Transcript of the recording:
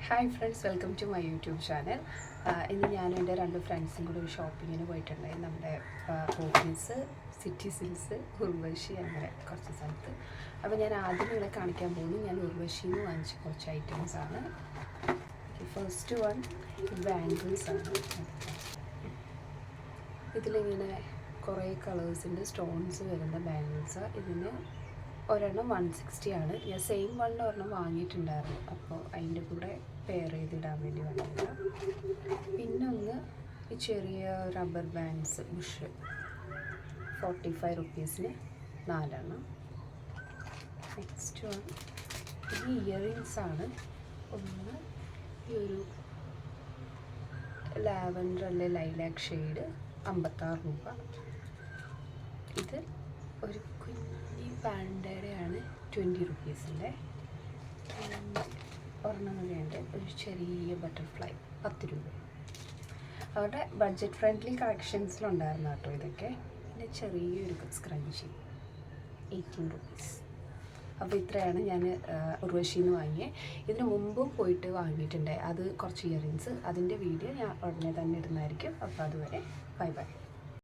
Hi friends, welcome to my YouTube channel. ഇന്ന് ഞാനും എൻ്റെ രണ്ട് ഫ്രണ്ട്സും കൂടി ഒരു ഷോപ്പിങ്ങിന് പോയിട്ടുണ്ടായി. നമ്മുടെ പോത്തീസ്, സിറ്റി സിൽസ്, ഉർവശി, അങ്ങനെ കുറച്ച് സ്ഥലത്ത്. അപ്പോൾ ഞാൻ ആദ്യം നിങ്ങളെ കാണിക്കാൻ പോകുന്നു. ഞാൻ ഉർവശിയിൽ നിന്ന് വാങ്ങിച്ച കുറച്ച് ഐറ്റംസാണ്. ഫസ്റ്റ് വൺ ബാംഗിൾസാണ്. ഇതിലിങ്ങനെ കുറേ കളേഴ്സിൻ്റെ സ്റ്റോൺസ് വരുന്ന ബാംഗിൾസാണ്. ഇതിന് ഒരെണ്ണം 160 ആണ്. ഞാൻ സെയിം വണ്ണിന് ഒരെണ്ണം വാങ്ങിയിട്ടുണ്ടായിരുന്നു, അപ്പോൾ അതിൻ്റെ കൂടെ പെയർ ചെയ്തിടാൻ വേണ്ടി വന്നില്ല. പിന്നെ ഒന്ന് ഈ ചെറിയ rubber bands Bush 45 റുപ്പീസിന് 4 next one ഈ ഇയറിങ്സ് ആണ്. ഒന്ന് ഈ ഒരു ലാവൻഡർ അല്ലെ ലൈലാക്ക് ഷെയ്ഡ് 56 രൂപ. ഇത് ഒരു കുഞ്ഞി പാൻഡയുടെയാണ് 20 റുപ്പീസിൻ്റെ. ഒരെണ്ണം കൂടിയുണ്ട്, ഒരു ചെറിയ ബട്ടർഫ്ലൈ 10 രൂപ. അവരുടെ ബഡ്ജറ്റ് ഫ്രണ്ട്ലി കളക്ഷൻസിലുണ്ടായിരുന്നു കേട്ടോ ഇതൊക്കെ. പിന്നെ ചെറിയൊരു സ്ക്രഞ്ചി 18 റുപ്പീസ്. അപ്പോൾ ഇത്രയാണ് ഞാൻ ഉർവശിയിൽ നിന്ന് വാങ്ങിയത്. ഇതിന് മുമ്പും പോയിട്ട് വാങ്ങിയിട്ടുണ്ട്. അത് കുറച്ച് ഇയറിങ്സ്, അതിൻ്റെ വീഡിയോ ഞാൻ ഉടനെ തന്നെ ഇടുന്നതായിരിക്കും. അപ്പോൾ അതുവരെ ബൈ ബൈ.